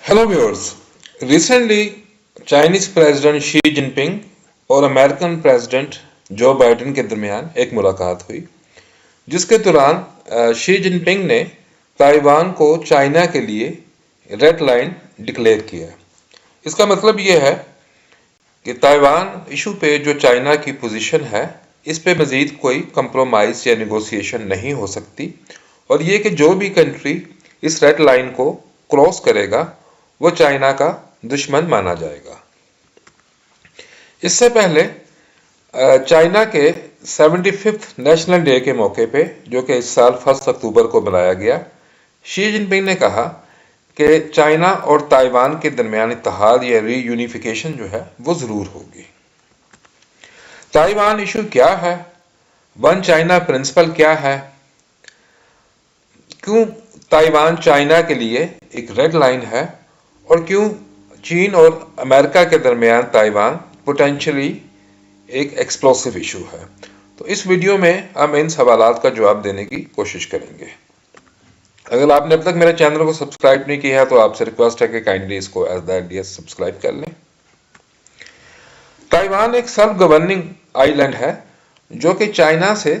Hello viewers. Recently, Chinese President Xi Jinping और American president Joe Biden के दरमियान एक मुलाकात हुई, जिसके दौरान शी जिनपिंग ने ताइवान को चाइना के लिए रेड लाइन डिक्लेयर किया। इसका मतलब ये है कि ताइवान इशू पे जो चाइना की पोजीशन है, इस पे मजीद कोई कंप्रोमाइज या निगोशिएशन नहीं हो सकती, और ये कि जो भी कंट्री इस रेड लाइन को क्रॉस करेगा वो चाइना का दुश्मन माना जाएगा। इससे पहले चाइना के 75th नेशनल डे के मौके पे, जो कि इस साल 1 अक्टूबर को मनाया गया, शी जिनपिंग ने कहा कि चाइना और ताइवान के दरमियान इत्तेहाद या रीयूनिफिकेशन जो है वो जरूर होगी। ताइवान इशू क्या है, वन चाइना प्रिंसिपल क्या है, क्यों ताइवान चाइना के लिए एक रेड लाइन है, और क्यों चीन और अमेरिका के दरमियान ताइवान पोटेंशियली एक एक्सप्लोसिव इशू है। तो इस वीडियो में हम इन सवालात का जवाब देने की कोशिश करेंगे। अगर आपने अब तक मेरे चैनल को सब्सक्राइब नहीं किया है तो आपसे रिक्वेस्ट है कि काइंडली इसको एज द आइडियस सब्सक्राइब कर लें। ताइवान एक सेल्फ गवर्निंग आइलैंड है जो कि चाइना से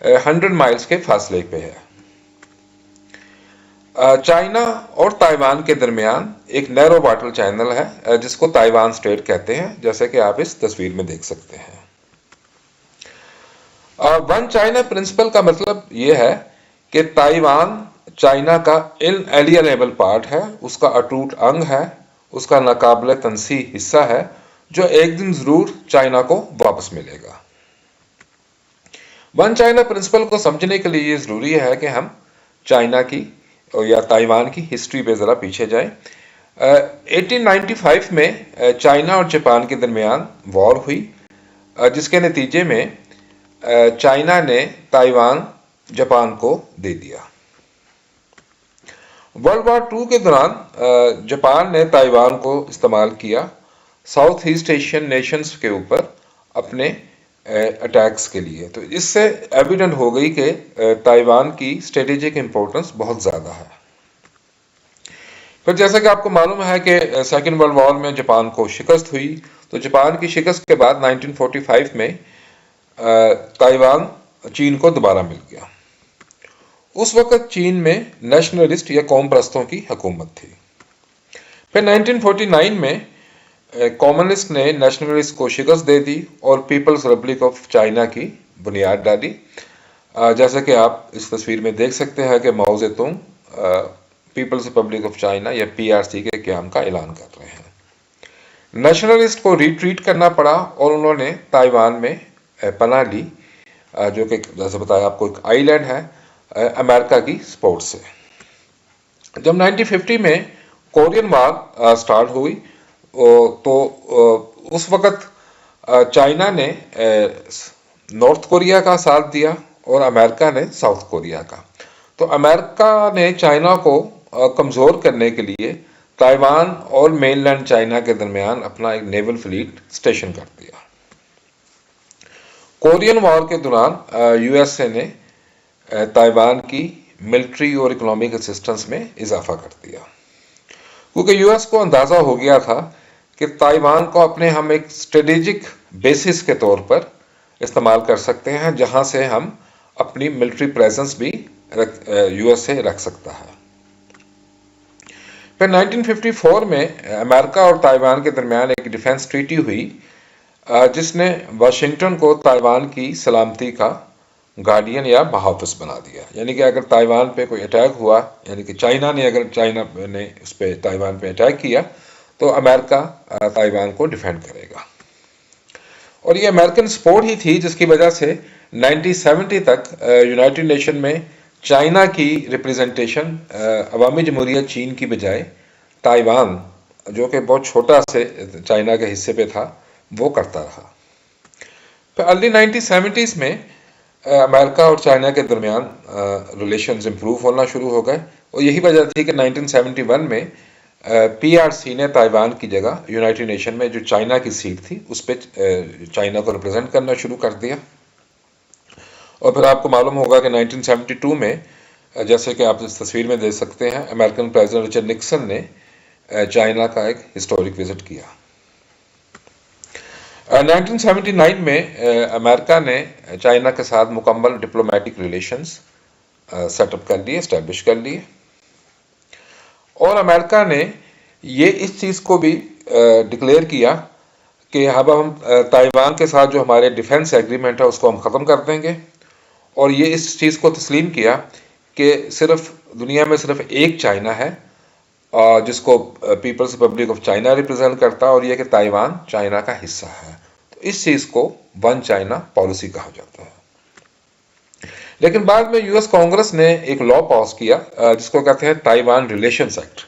100 माइल्स के फासले पे है। चाइना और ताइवान के दरमियान एक नैरो वाटर चैनल है जिसको ताइवान स्ट्रेट कहते हैं, जैसे कि आप इस तस्वीर में देख सकते हैं। वन चाइना प्रिंसिपल का मतलब यह है कि ताइवान चाइना का इनएलियनेबल पार्ट है, उसका अटूट अंग है, उसका नाकाबिले तनसी हिस्सा है, जो एक दिन जरूर चाइना को वापस मिलेगा। वन चाइना प्रिंसिपल को समझने के लिए ये जरूरी है कि हम चाइना की या ताइवान की हिस्ट्री पे ज़रा पीछे जाएं। 1895 में चाइना और जापान के दरमियान वॉर हुई, जिसके नतीजे में चाइना ने ताइवान जापान को दे दिया। वर्ल्ड वॉर 2 के दौरान जापान ने ताइवान को इस्तेमाल किया साउथ ईस्ट एशियन नेशंस के ऊपर अपने अटैक्स के लिए। तो इससे एविडेंट हो गई कि ताइवान की स्ट्रेटेजिक इंपॉर्टेंस बहुत ज़्यादा है। फिर जैसा कि आपको मालूम है कि सेकेंड वर्ल्ड वॉर में जापान को शिकस्त हुई, तो जापान की शिकस्त के बाद 1945 में ताइवान चीन को दोबारा मिल गया। उस वक्त चीन में नेशनलिस्ट या कौम परस्तों की हुकूमत थी। फिर 1949 में कम्युनिस्ट ने नेशनलिस्ट को शिकस्त दे दी और पीपल्स रिपब्लिक ऑफ चाइना की बुनियाद डाली। जैसा कि आप इस तस्वीर में देख सकते हैं कि माओ जेतुंग पीपल्स रिपब्लिक ऑफ चाइना या पीआरसी के क़याम का ऐलान कर रहे हैं। नेशनलिस्ट को रिट्रीट करना पड़ा और उन्होंने ताइवान में पनाह ली, जो कि जैसे बताया आपको एक आइलैंड है, अमेरिका की सपोर्ट से। जब 1950 में कोरियन वार स्टार्ट हुई तो उस वक्त चाइना ने नॉर्थ कोरिया का साथ दिया और अमेरिका ने साउथ कोरिया का। तो अमेरिका ने चाइना को कमज़ोर करने के लिए ताइवान और मेनलैंड चाइना के दरमियान अपना एक नेवल फ्लीट स्टेशन कर दिया। कोरियन वॉर के दौरान यूएसए ने ताइवान की मिलिट्री और इकोनॉमिक असिस्टेंस में इजाफा कर दिया, क्योंकि यूएस को अंदाज़ा हो गया था कि ताइवान को अपने हम एक स्ट्रेटेजिक बेसिस के तौर पर इस्तेमाल कर सकते हैं, जहां से हम अपनी मिलिट्री प्रेजेंस भी यूएसए रख सकता है। फिर 1954 में अमेरिका और ताइवान के दरमियान एक डिफेंस ट्रीटी हुई, जिसने वाशिंगटन को ताइवान की सलामती का गार्डियन या बहाफिज बना दिया। यानी कि अगर ताइवान पे कोई अटैक हुआ, यानी कि चाइना ने उस पर ताइवान पे अटैक किया, तो अमेरिका ताइवान को डिफेंड करेगा। और ये अमेरिकन सपोर्ट ही थी जिसकी वजह से 1970 तक यूनाइटेड नेशन में चाइना की रिप्रेजेंटेशन अवामी जमहूरियत चीन की बजाय ताइवान, जो कि बहुत छोटा से चाइना के हिस्से पे था, वो करता रहा। फिर अर्ली 1970s में अमेरिका और चाइना के दरमियान रिलेशंस इम्प्रूव होना शुरू हो गए, और यही वजह थी कि 1971 में पीआरसी ने ताइवान की जगह यूनाइटेड नेशन में जो चाइना की सीट थी उस पर चाइना को रिप्रेजेंट करना शुरू कर दिया। और फिर आपको मालूम होगा कि 1972 में, जैसे कि आप इस तस्वीर में देख सकते हैं, अमेरिकन प्रेसिडेंट रिचर्ड निक्सन ने चाइना का एक हिस्टोरिक विजिट किया। 1979 में अमेरिका ने चाइना के साथ मुकम्मल डिप्लोमेटिक रिलेशंस सेटअप कर लिए, इस्टेब्लिश कर लिए, और अमेरिका ने ये इस चीज़ को भी डिक्लेयर किया कि अब हम ताइवान के साथ जो हमारे डिफेंस एग्रीमेंट है उसको हम ख़त्म कर देंगे, और ये इस चीज़ को तस्लीम किया कि सिर्फ दुनिया में सिर्फ एक चाइना है जिसको People's Republic of China represent करता है, और यह कि ताइवान चाइना का हिस्सा है। तो इस चीज़ को वन चाइना पॉलिसी कहा जाता है। लेकिन बाद में यूएस कांग्रेस ने एक लॉ पास किया जिसको कहते हैं ताइवान रिलेशंस एक्ट।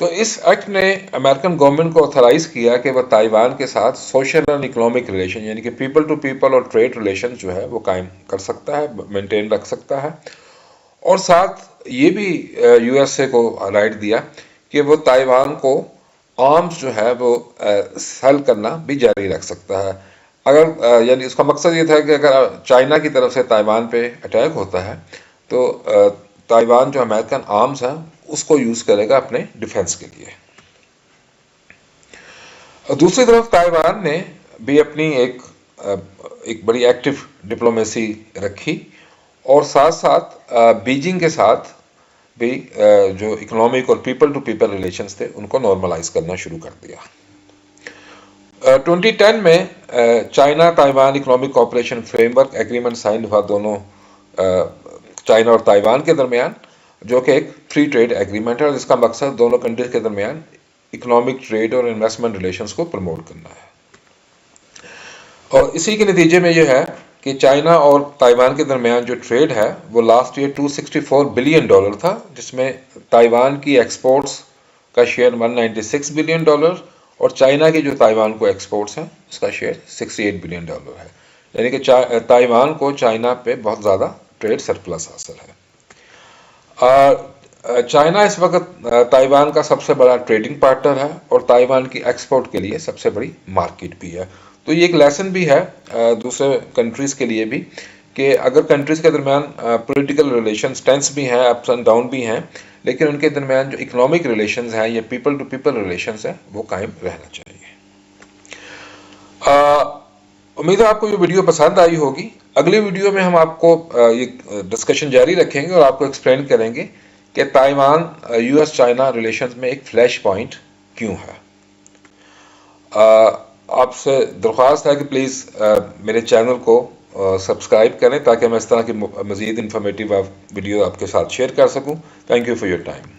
तो इस एक्ट ने अमेरिकन गवर्नमेंट को ऑथराइज किया कि वह ताइवान के साथ सोशल एंड इकोनॉमिक रिलेशन यानी कि पीपल टू पीपल और ट्रेड रिलेशन जो है वो कायम कर सकता है, मेंटेन रख सकता है, और साथ ये भी यूएसए को राइट दिया कि वो ताइवान को आर्म्स जो है वो सेल करना भी जारी रख सकता है। अगर यानी उसका मकसद ये था कि अगर चाइना की तरफ से ताइवान पे अटैक होता है तो ताइवान जो अमेरिकन आर्म्स है उसको यूज़ करेगा अपने डिफेंस के लिए। दूसरी तरफ ताइवान ने भी अपनी एक बड़ी एक्टिव डिप्लोमेसी रखी, और साथ साथ बीजिंग के साथ भी जो इकोनॉमिक और पीपल टू पीपल रिलेशंस थे उनको नॉर्मलाइज करना शुरू कर दिया। 2010 में China Taiwan economic cooperation framework agreement sign हुआ दोनों चाइना और ताइवान के दरमियान, जो कि एक फ्री ट्रेड एग्रीमेंट है, और जिसका मकसद दोनों कंट्रीज के दरमियान इकोनॉमिक ट्रेड और इन्वेस्टमेंट रिलेशंस को प्रमोट करना है। और इसी के नतीजे में यह है कि चाइना और ताइवान के दरमियान जो ट्रेड है वो लास्ट ईयर $264 बिलियन था, जिसमें ताइवान की एक्सपोर्ट्स का शेयर $196 बिलियन और चाइना की जो ताइवान को एक्सपोर्ट्स हैं उसका शेयर $68 बिलियन है। यानी कि ताइवान को चाइना पे बहुत ज़्यादा ट्रेड सरप्लस हासिल है। चाइना इस वक्त ताइवान का सबसे बड़ा ट्रेडिंग पार्टनर है और ताइवान की एक्सपोर्ट के लिए सबसे बड़ी मार्केट भी है। तो ये एक लेसन भी है दूसरे कंट्रीज़ के लिए भी कि अगर कंट्रीज़ के दरमियान पॉलिटिकल रिलेशंस टेंस भी हैं, अप्स एंड डाउन भी हैं, लेकिन उनके दरमियान जो इकोनॉमिक रिलेशंस हैं या पीपल टू पीपल रिलेशंस हैं वो कायम रहना चाहिए। उम्मीद है आपको ये वीडियो पसंद आई होगी। अगली वीडियो में हम आपको ये डिस्कशन जारी रखेंगे और आपको एक्सप्लेन करेंगे कि ताइवान यूएस चाइना रिलेशंस में एक फ्लैश पॉइंट क्यों है। आपसे दरख्वास्त है कि प्लीज़ मेरे चैनल को सब्सक्राइब करें ताकि मैं इस तरह की मज़ीद इंफॉर्मेटिव वीडियो आपके साथ शेयर कर सकूं। Thank you for your time.